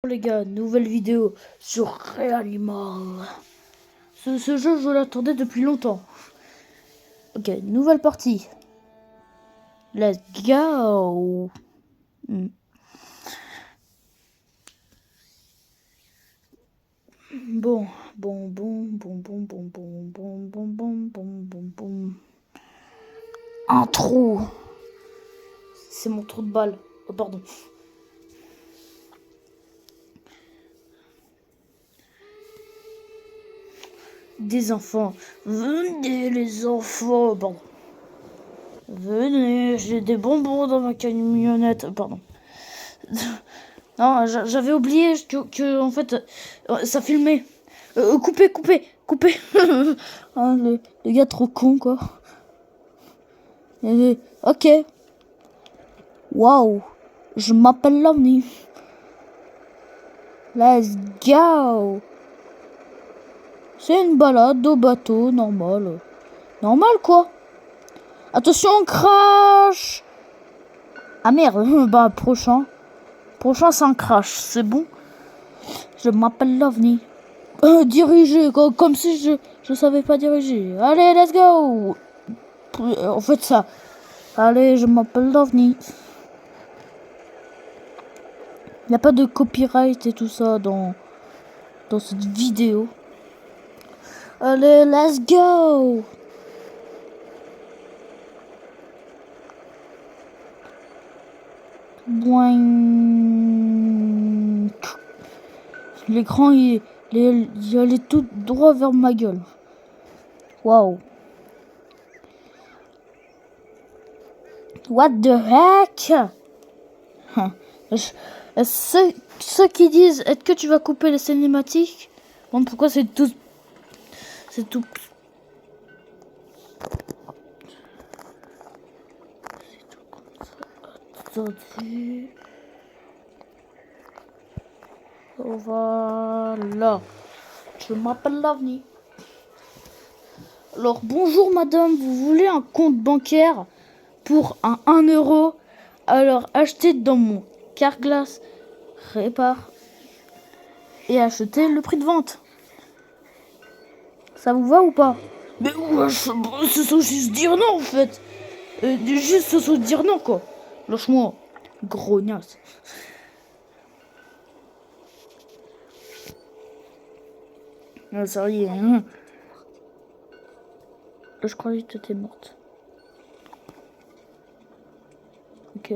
Les gars, nouvelle vidéo sur Reanimal. Ce jeu, je l'attendais depuis longtemps. Ok, nouvelle partie. Let's go. Bon. Un trou. C'est mon trou de balle. Oh, pardon. Des enfants. Venez les enfants. Pardon. Venez, j'ai des bonbons dans ma camionnette. Pardon. Non, j'avais oublié que en fait, ça filmait. Coupez. Ah, le gars trop con, quoi. Ok. Waouh. Je m'appelle l'OVNI. Let's go. C'est une balade au bateau, normal. Normal, quoi. Attention, crash. Ah merde, bah prochain. Prochain, c'est un crash, c'est bon. Je m'appelle l'OVNI. Diriger, comme si je savais pas diriger. Allez, let's go. En fait, ça. Allez, je m'appelle l'OVNI. Il n'y a pas de copyright et tout ça dans cette vidéo. Allez, let's go. Boing. L'écran, il allait tout droit vers ma gueule. Waouh. What the heck? Ceux qui disent, est-ce que tu vas couper les cinématiques? Bon, pourquoi c'est tout... C'est tout... Attendez. Voilà. Je m'appelle l'OVNI. Alors, bonjour madame, vous voulez un compte bancaire pour un 1 euro? Alors, achetez dans mon Carglass Répare et achetez le prix de vente. Ça vous va ou pas? Mais ouais, c'est ça juste dire non en fait. Juste ça dire non quoi. Lâche-moi, grognasse. Ah, ça y est. Hein. Je croyais que t'étais morte. Ok.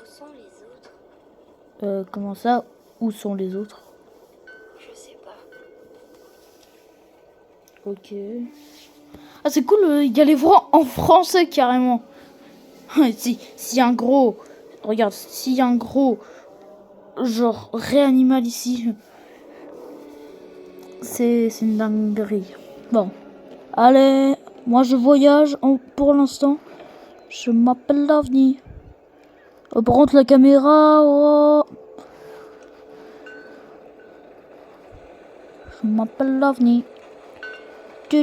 Où sont les autres? Comment ça? Où sont les autres? Je sais pas. Ok. Ah c'est cool, il y a les voix en français carrément. Si un gros... Regarde, s'il y a un gros... Genre Réanimal ici... C'est une dinguerie. Bon. Allez, moi je voyage pour l'instant. Je m'appelle l'OVNI. Par contre la caméra... Oh. Je m'appelle l'OVNI. Je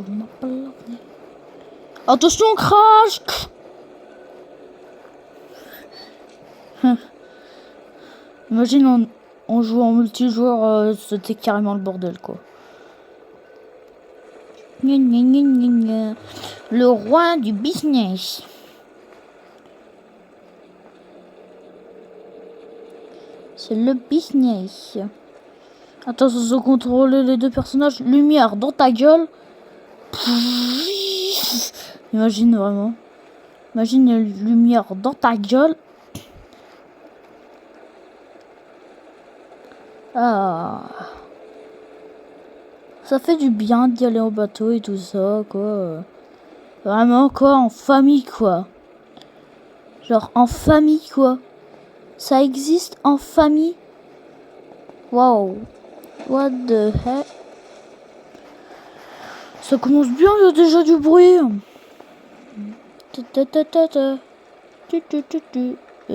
m'appelle l'OVNI. Attention, crash. Imagine on joue en multijoueur, c'était carrément le bordel quoi. Le roi du business. C'est le business. Attends, ça se contrôler les deux personnages. Lumière dans ta gueule. Imagine vraiment. Imagine la lumière dans ta gueule. Ah. Ça fait du bien d'y aller en bateau et tout ça, quoi. Vraiment, quoi, en famille, quoi. Genre, en famille, quoi. Ça existe en famille. Waouh. What the heck. Ça commence bien, il y a déjà du bruit.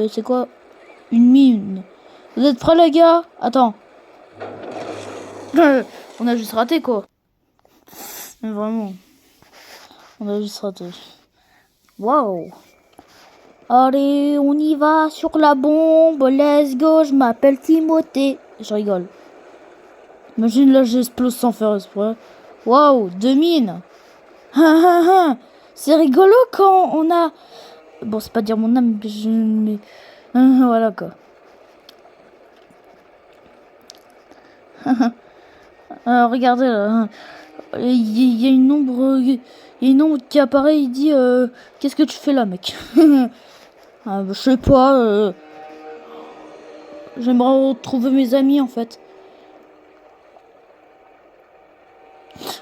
C'est quoi? Une mine. Vous êtes prêts, les gars? Attends. On a juste raté, quoi. Mais vraiment. On a juste raté. Waouh. Allez, on y va sur la bombe. Let's go. Je m'appelle Timothée. Je rigole. Imagine là, j'explose sans faire exprès. Waouh, 2 mines. C'est rigolo quand on a... Bon, c'est pas dire mon âme, mais... voilà, quoi. Regardez, là. Il y a une ombre... Il y a une ombre qui apparaît, il dit... Qu'est-ce que tu fais là, mec? Je sais pas, j'aimerais retrouver mes amis, en fait.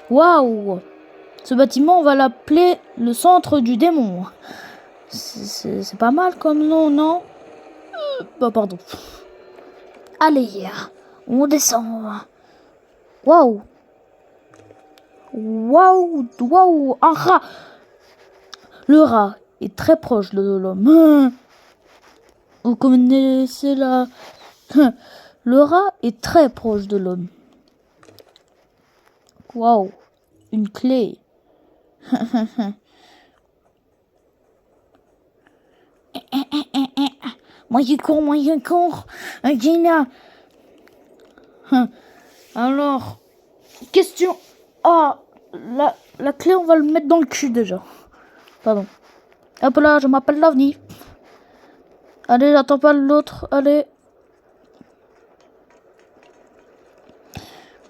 Waouh! Ce bâtiment, on va l'appeler le centre du démon. C'est pas mal comme nom, non? Bah, pardon. Allez, on descend. Waouh! Waouh! Waouh! Un rat! Le rat est très proche de l'homme. Vous connaissez la... Le rat est très proche de l'homme. Waouh! Une clé. Moi je cours. Gina. Alors, question. Ah, la clé, on va le mettre dans le cul déjà. Pardon. Hop là, je m'appelle l'OVNI. Allez, j'attends pas l'autre. Allez.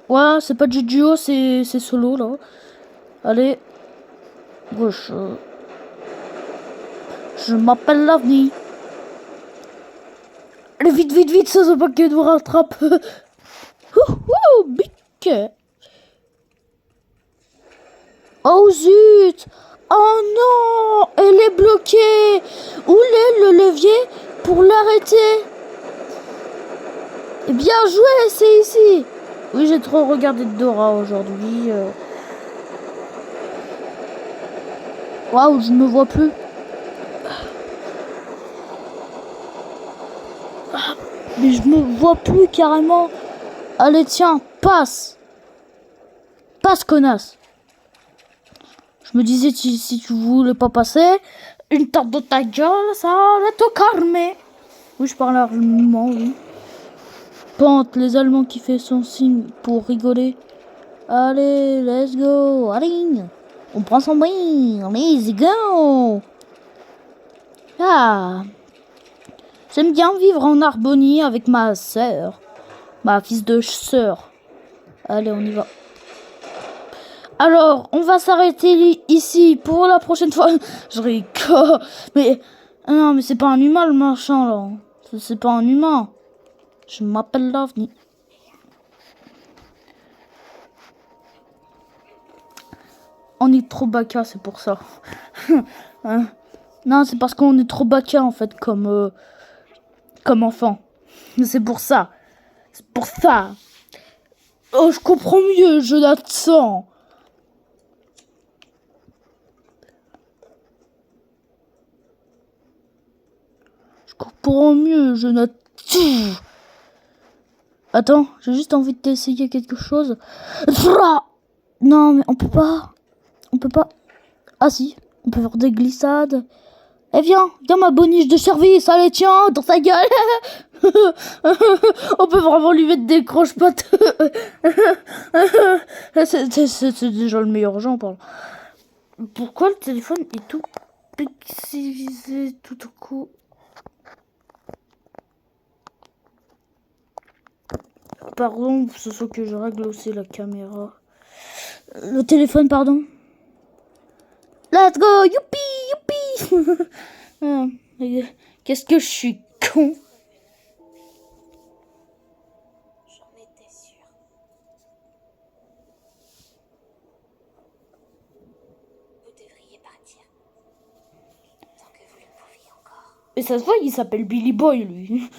Ouais, c'est pas du duo, c'est solo là. Allez. Gauche. Je m'appelle l'OVNI. Allez, vite, ça se paquet nous rattrape. Bic. Oh zut. Oh non, elle est bloquée. Où est le levier pour l'arrêter? Bien joué, c'est ici. Oui, j'ai trop regardé de Dora aujourd'hui. Waouh, je me vois plus. Mais je me vois plus carrément. Allez, tiens, passe. Passe, connasse. Je me disais, si tu voulais pas passer, une tarte de ta gueule, ça va te calmer. Oui, je parle allemand, oui. Pente, les Allemands qui fait son signe pour rigoler. Allez, let's go. Allez, on prend son bain. Let's go. Ah. J'aime bien vivre en harmonie avec ma sœur. Ma fils de sœur. Allez, on y va. Alors, on va s'arrêter ici pour la prochaine fois. Je rigole. Mais, non, mais c'est pas un humain le machin là. C'est pas un humain. Je m'appelle l'OVNI. On est trop baka, c'est pour ça. Hein? Non, c'est parce qu'on est trop baka en fait, comme enfant. C'est pour ça. C'est pour ça. Oh, je comprends mieux, Jonathan. Je comprends mieux, Jonathan. Attends, j'ai juste envie de t'essayer quelque chose. Non, mais on peut pas. On peut pas. Ah si, on peut faire des glissades. Eh viens ma boniche de service, allez tiens, dans sa gueule. On peut vraiment lui mettre des croche-pattes. C'est déjà le meilleur genre, pardon. Pourquoi le téléphone est tout pixelisé tout au coup? Pardon, ce soit que je règle aussi la caméra. Le téléphone, pardon. Let's go, youpi. Qu'est-ce que je suis con. J'en étais sûre. Vous devriez partir. Tant que vous le pouviez encore. Et ça se voit, il s'appelle Billy Boy, lui.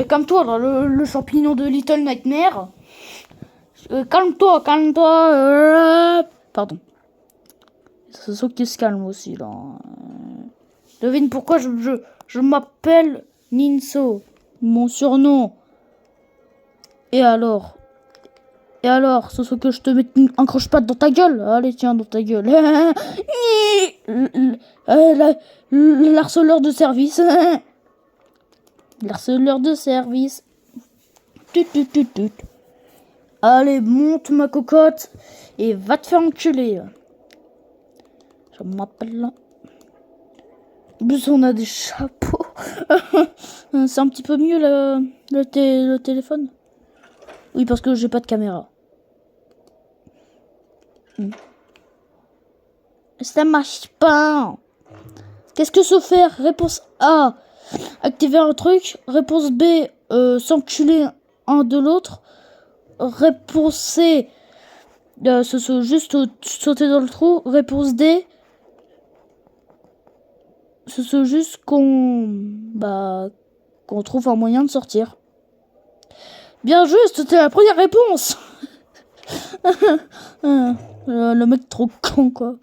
Comme toi, là, le champignon de Little Nightmare. Calme-toi. Pardon. C'est ça qui se calme aussi, là. Devine pourquoi je m'appelle Ninso. Mon surnom. Et alors? Et alors, ce soit que je te mette un croche-patte dans ta gueule. Allez, tiens, dans ta gueule. L'harceleur de service. L'harceleur de service. Tut, tut, tut, tut. Allez, monte ma cocotte et va te faire enculer. Je m'appelle... En plus, on a des chapeaux. C'est un petit peu mieux le téléphone. Oui, parce que j'ai pas de caméra. Ça marche pas. Qu'est-ce que se faire? Réponse A, activer un truc. Réponse B, s'enculer un de l'autre. Réponse C, juste sauter dans le trou. Réponse D, c'est juste qu'on trouve un moyen de sortir. Bien juste, c'était la première réponse. Le mec trop con, quoi.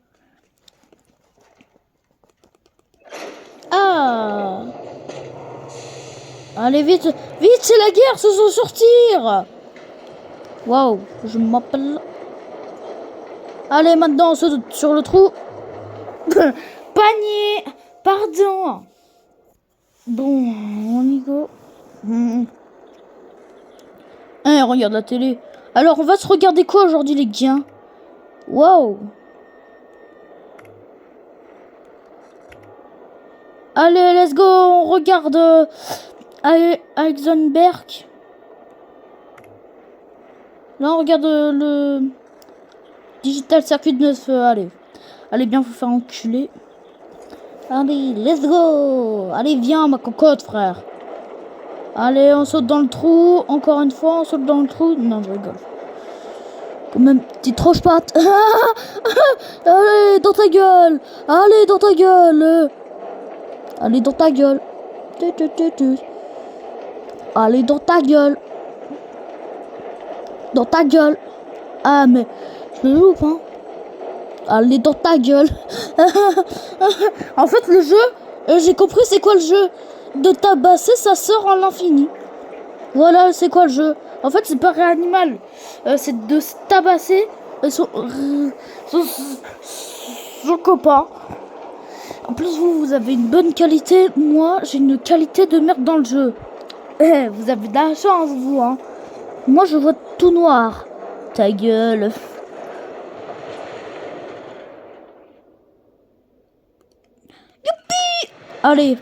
Ah! Allez, vite! Vite, c'est la guerre, se sont sortir! Waouh, je m'appelle... Allez, maintenant, on saute sur le trou. Panier! Pardon! Bon, on y go. Regarde la télé. Alors, on va se regarder quoi aujourd'hui, les gars? Waouh! Allez, let's go, on regarde Heisenberg. Là, on regarde le Digital Circuit 9. Allez, bien, faut faire enculer. Allez, let's go. Allez, viens, ma cocotte, frère. Allez, on saute dans le trou. Encore une fois, on saute dans le trou. Non, je rigole. Quand même, petite troche-patte. Allez, dans ta gueule. Allez, dans ta gueule. Allez, dans ta gueule. Allez, dans ta gueule. Dans ta gueule. Ah, mais je me loupe, hein. Allez, dans ta gueule. En fait, le jeu, j'ai compris c'est quoi le jeu. De tabasser sa sœur en l'infini. Voilà, c'est quoi le jeu. En fait, c'est pas réanimal. C'est de tabasser son copain. En plus, vous avez une bonne qualité. Moi, j'ai une qualité de merde dans le jeu. Vous avez de la chance, vous, hein. Moi, je vois tout noir. Ta gueule. Youpi! Allez.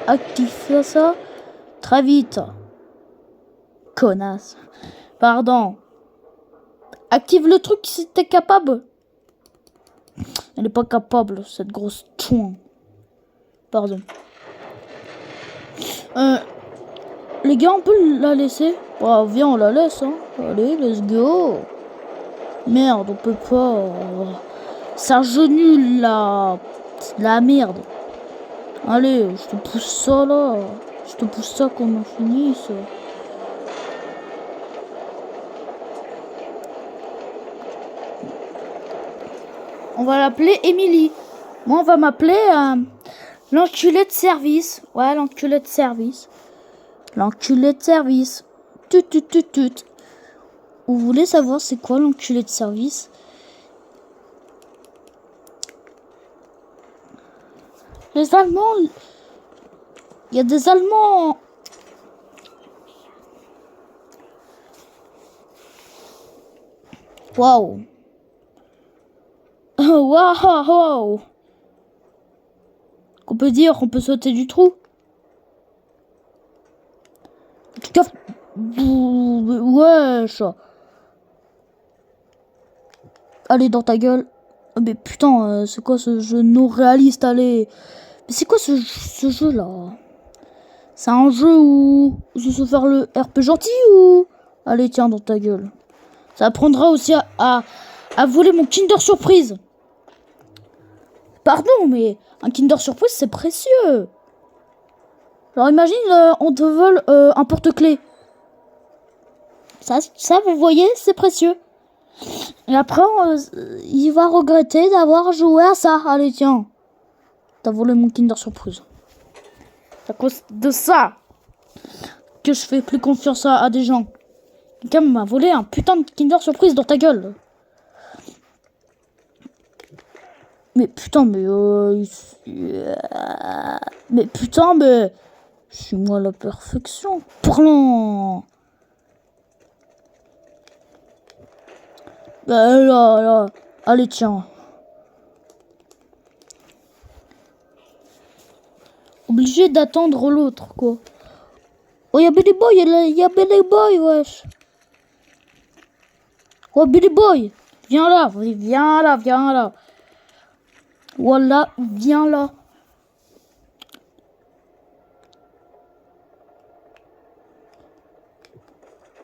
Active ça. Très vite. Connasse. Pardon. Active le truc si t'es capable. Elle est pas capable, cette grosse chouin. Pardon. Les gars, on peut la laisser? Oh, viens, on la laisse, hein. Allez, let's go. Merde, on peut pas. Ça genule la merde. Allez, je te pousse ça là. Je te pousse ça qu'on en finisse. On va l'appeler Émilie. Moi, on va m'appeler l'enculé de service. Ouais, l'enculé de service. L'enculé de service. Tut, tut, tut, tut. Vous voulez savoir c'est quoi l'enculé de service? Les Allemands... Il y a des Allemands... Waouh. Waouh. Qu'on peut dire qu'on peut sauter du trou. En tout cas... Wesh. Allez, dans ta gueule. Mais putain, c'est quoi ce jeu non réaliste? Allez. Mais c'est quoi ce jeu là? C'est un jeu où se se faire le RP gentil ou... Allez, tiens, dans ta gueule. Ça apprendra aussi à voler mon Kinder Surprise. Pardon, mais un Kinder Surprise, c'est précieux. Alors imagine, on te vole un porte-clés. Ça, vous voyez, c'est précieux. Et après, il va regretter d'avoir joué à ça. Allez, tiens. T'as volé mon Kinder Surprise. C'est à cause de ça. que je fais plus confiance à des gens. Quelqu'un m'a volé un putain de Kinder Surprise dans ta gueule. Mais putain, mais putain, mais... Suis-moi la perfection. Parlant. Là. Allez, tiens. Obligé d'attendre l'autre, quoi. Oh, y'a Billy Boy, y'a Billy Boy, wesh. Oh, Billy Boy. Viens là. Voilà, viens là.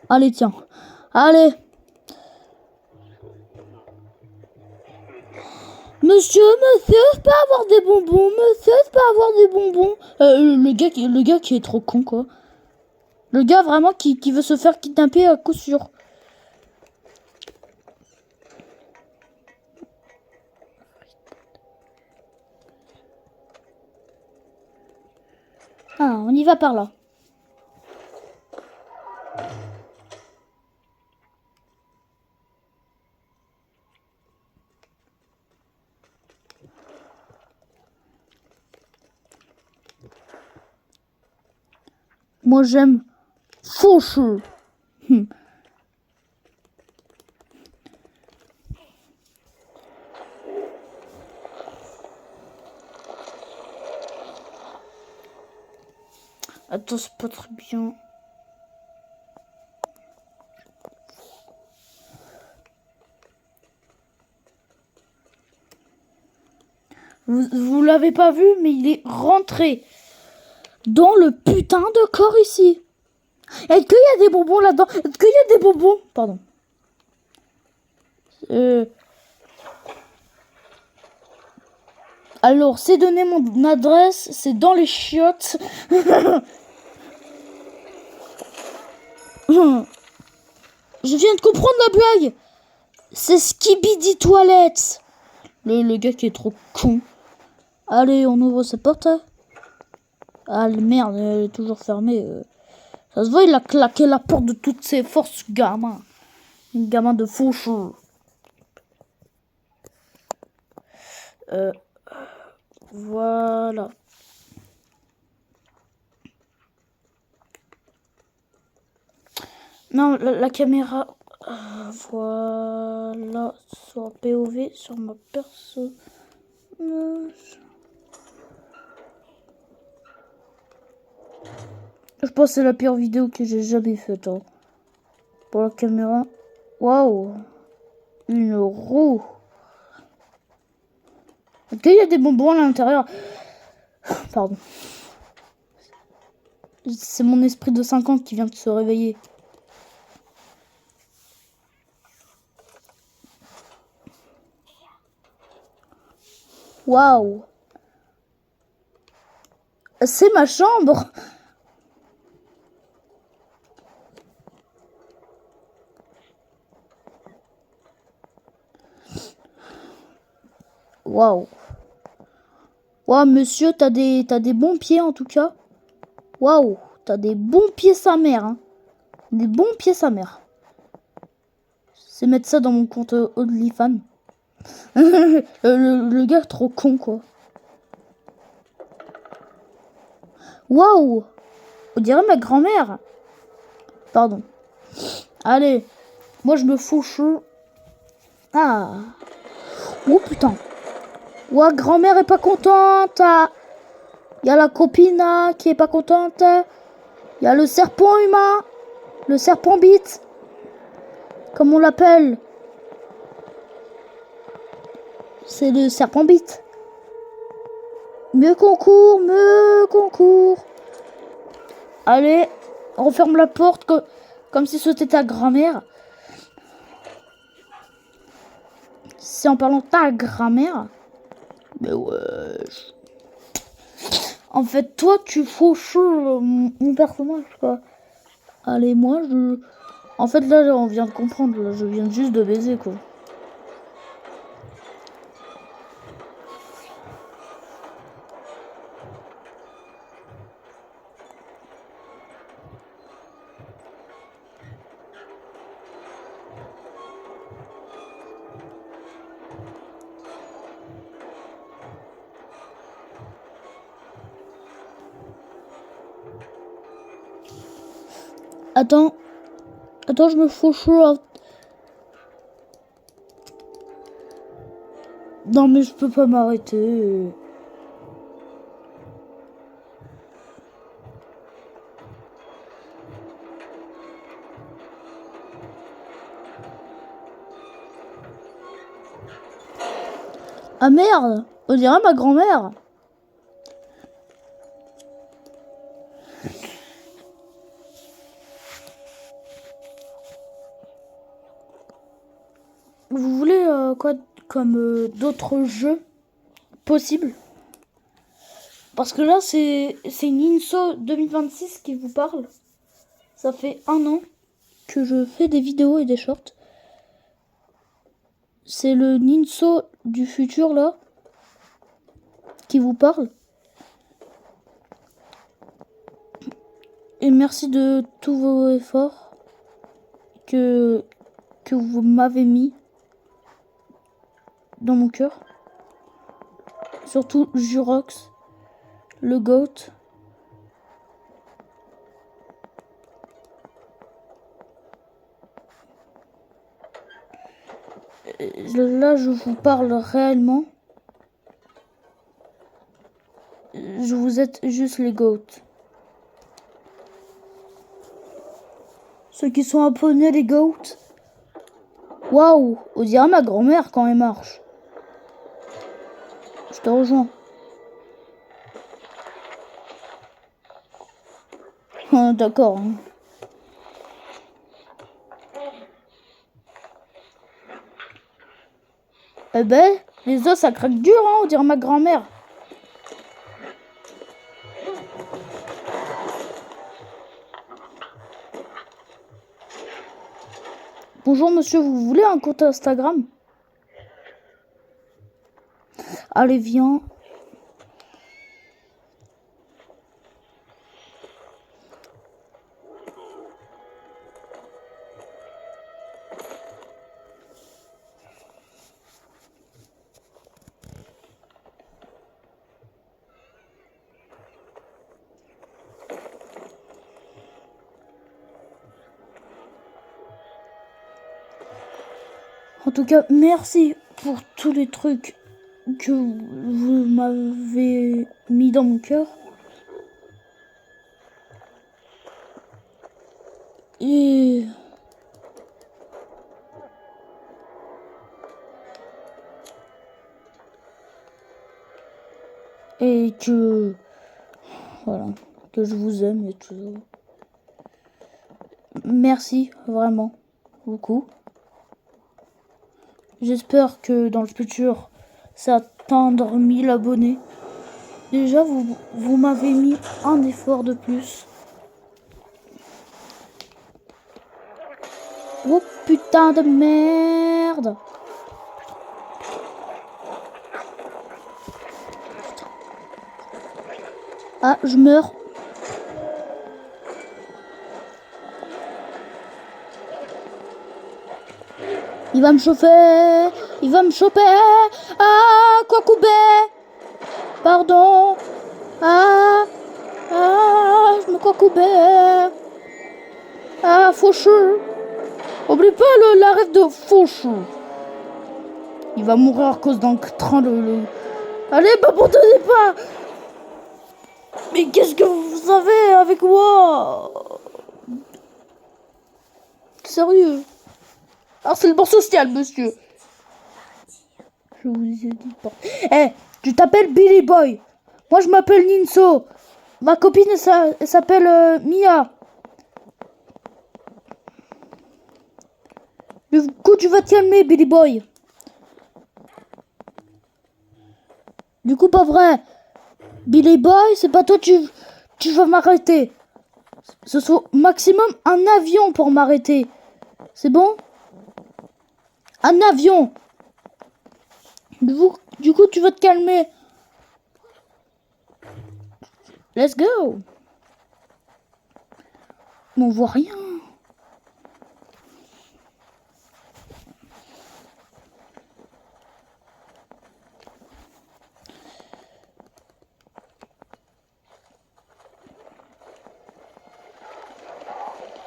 Allez, tiens. Allez. Monsieur, je peux avoir des bonbons. Monsieur, je peux avoir des bonbons. Le gars qui est trop con, quoi. Le gars vraiment qui veut se faire kidnapper à coup sûr. Ah, on y va par là. Moi, j'aime Faucheux. Attends, c'est pas très bien. Vous l'avez pas vu, mais il est rentré dans le putain de corps ici. Est-ce qu'il y a des bonbons là-dedans? Est-ce qu'il y a des bonbons? Pardon. Alors, c'est donner mon adresse, c'est dans les chiottes. Je viens de comprendre la blague. C'est Skibidi Toilette. Le gars qui est trop con. Allez, on ouvre sa porte. Ah, merde, elle est toujours fermée. Ça se voit, il a claqué la porte de toutes ses forces, gamin. Un gamin de faucheux. Voilà. Non, la caméra... voilà. Sur POV, sur ma personnage. Je pense que c'est la pire vidéo que j'ai jamais faite. Hein. Pour la caméra. Waouh. Une roue. Est-ce qu'il y a des bonbons à l'intérieur? Pardon. C'est mon esprit de 5 ans qui vient de se réveiller. Waouh. C'est ma chambre. Waouh. Waouh, monsieur, t'as des bons pieds en tout cas. Waouh, t'as des bons pieds sa mère. Hein. Des bons pieds sa mère. C'est mettre ça dans mon compte OnlyFans. le gars trop con quoi. Waouh. On dirait ma grand-mère. Pardon. Allez. Moi je me fous chaud. Ah. Oh putain. Ouah, grand-mère est pas contente. Il y a la copine qui est pas contente. Il y a le serpent humain. Le serpent bite. Comme on l'appelle. C'est le serpent bite. Mieux concours. Allez, on referme la porte comme si c'était ta grand-mère. C'est en parlant de ta grand-mère. Mais ouais. En fait, toi, tu fauches mon personnage, quoi. Allez, moi, je... En fait, là, on vient de comprendre. Là, je viens juste de baiser, quoi. Attends. Attends, je me fauche là. Non, mais je peux pas m'arrêter. Ah merde! On dirait ma grand-mère. Vous voulez quoi comme d'autres jeux possibles? Parce que là, c'est Ninso 2026 qui vous parle. Ça fait 1 an que je fais des vidéos et des shorts. C'est le Ninso du futur, là, qui vous parle. Et merci de tous vos efforts que vous m'avez mis dans mon cœur. Surtout Jurox, le GOAT. Là, je vous parle réellement. Je vous êtes juste les GOAT. Ceux qui sont abonnés, les GOAT. Waouh, on dirait ma grand-mère quand elle marche. Je te rejoins. Ah, d'accord. Hein. Eh ben, les os, ça craque dur, hein, on dirait ma grand-mère. Bonjour monsieur, vous voulez un compte Instagram? Allez, viens. En tout cas, merci pour tous les trucs que vous m'avez mis dans mon cœur. Et que voilà, que je vous aime et tout. Merci vraiment beaucoup. J'espère que dans le futur, ça atteindra 1000 abonnés. Déjà, vous m'avez mis un effort de plus. Oh putain de merde! Ah, je meurs. Il va me chauffer. Il va me choper. Ah, quoi couper? Pardon. Ah, je me quoi couper. Ah, faucheux. Oublie pas la rêve de faucheux. Il va mourir à cause d'un train Allez, m'abandonnez pas. Mais qu'est-ce que vous avez avec moi? Sérieux? Harcèlement social, monsieur. Je vous ai dit pas. Eh, tu t'appelles Billy Boy. Moi, je m'appelle Ninso. Ma copine, elle s'appelle Mia. Du coup, tu vas te calmer, Billy Boy. Du coup, pas vrai. Billy Boy, c'est pas toi, tu vas m'arrêter. Ce soit maximum un avion pour m'arrêter. C'est bon? Un avion. Du coup, tu vas te calmer. Let's go. Mais on voit rien.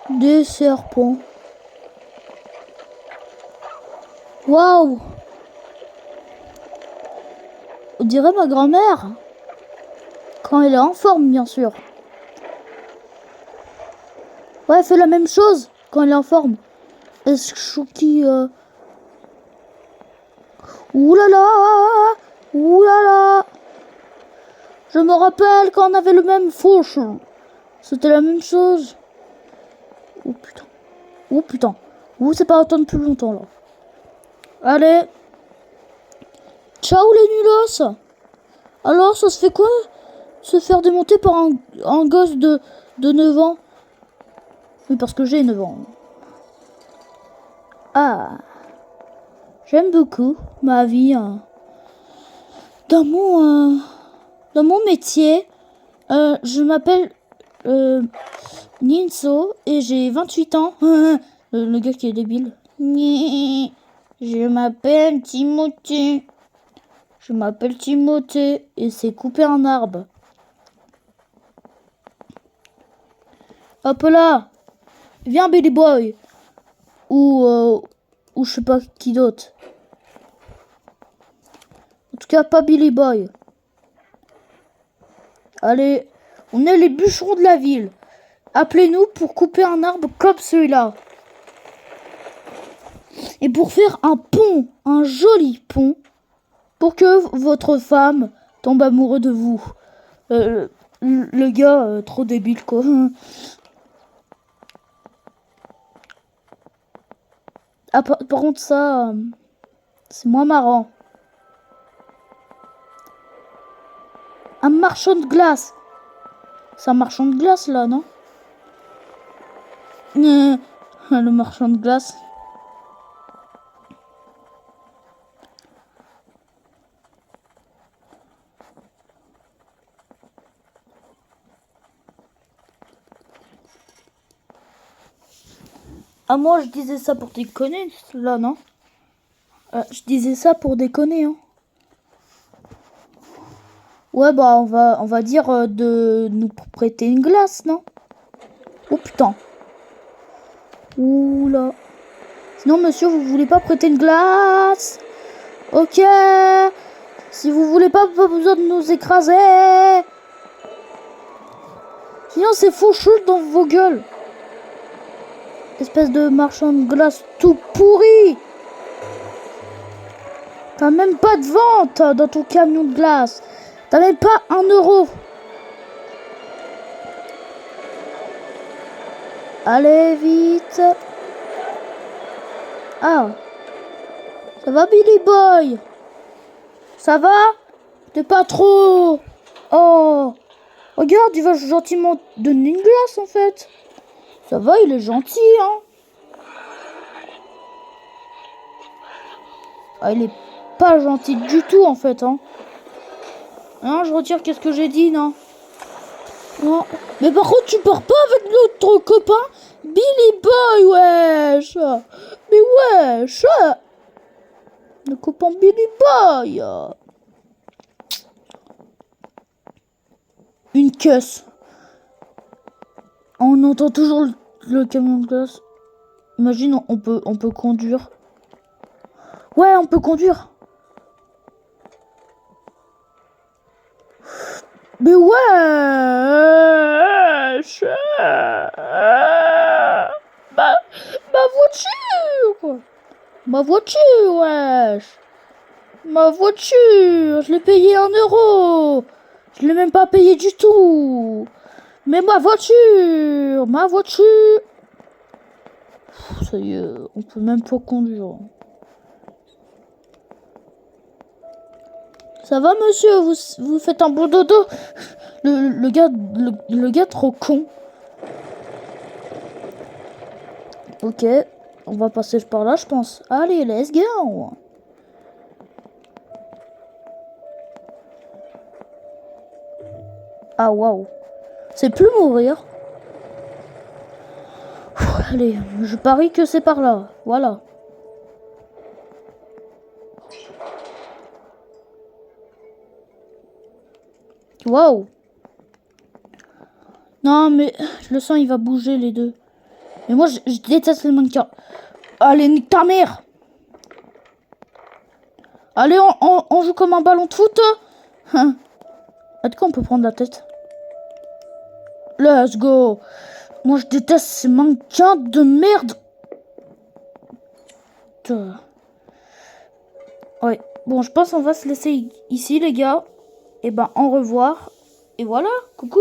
Des serpents. Waouh! On dirait ma grand-mère. Quand elle est en forme, bien sûr. Ouais, elle fait la même chose quand elle est en forme. Est-ce Chouki... Ouh là là! Ouh là là! Je me rappelle quand on avait le même fauche. C'était la même chose. Oh putain. Oh putain. Oh, c'est pas attendre plus longtemps là. Allez. Ciao les nulos. Alors, ça se fait quoi? Se faire démonter par un gosse de 9 ans. Oui, parce que j'ai 9 ans. Ah. J'aime beaucoup ma vie. Dans mon métier, je m'appelle Ninso et j'ai 28 ans. Le gars qui est débile. Je m'appelle Timothée. Je m'appelle Timothée et c'est couper un arbre. Hop là. Viens Billy Boy. Ou je sais pas qui d'autre. En tout cas pas Billy Boy. Allez, on est les bûcherons de la ville. Appelez-nous pour couper un arbre comme celui-là. Et pour faire un pont, un joli pont, pour que votre femme tombe amoureux de vous. Le gars, trop débile, quoi. Ah, par contre, ça, c'est moins marrant. Un marchand de glace. C'est un marchand de glace, là, non? Le marchand de glace. Ah, moi, je disais ça pour déconner, là, non? Je disais ça pour déconner, hein. Ouais, bah, on va dire de nous prêter une glace, non? Oh, putain. Oula. Sinon, monsieur, vous voulez pas prêter une glace? Ok. Si vous voulez pas besoin de nous écraser. Sinon, c'est fouchu dans vos gueules. Espèce de marchand de glace tout pourri. T'as même pas de vente dans ton camion de glace. T'as même pas 1 euro. Allez, vite. Ah. Ça va, Billy Boy? Ça va? T'es pas trop... Oh. Regarde, il va gentiment donner une glace, en fait. Ça va, il est gentil, hein. Ah, il est pas gentil du tout, en fait, hein. Non, je retire qu'est-ce que j'ai dit, non. Non. Mais par contre, tu pars pas avec notre copain Billy Boy, wesh. Mais wesh. Le copain Billy Boy. Une caisse. On entend toujours le camion de glace. Imagine, on peut conduire. Ouais, on peut conduire. Mais ouais. Ma voiture. Ma voiture, wesh. Ma voiture. Je l'ai payé 1 euro. Je l'ai même pas payé du tout. Mais ma voiture. Ma voiture. Ça y est, on peut même pas conduire. Ça va, monsieur? Vous faites un bon dodo? Le gars trop con. Ok, on va passer par là, je pense. Allez, let's go. Ah, waouh. C'est plus mourir. Allez, je parie que c'est par là. Voilà. Waouh. Non, mais je le sens, il va bouger les deux. Mais moi, je déteste les mannequins. Allez, nique ta mère. Allez, on joue comme un ballon de foot. Hein. Est-ce qu'on peut prendre la tête? Let's go. Moi, je déteste ces mannequins de merde. Putain. Ouais. Bon, je pense qu'on va se laisser ici, les gars. Et ben, au revoir. Et voilà. Coucou.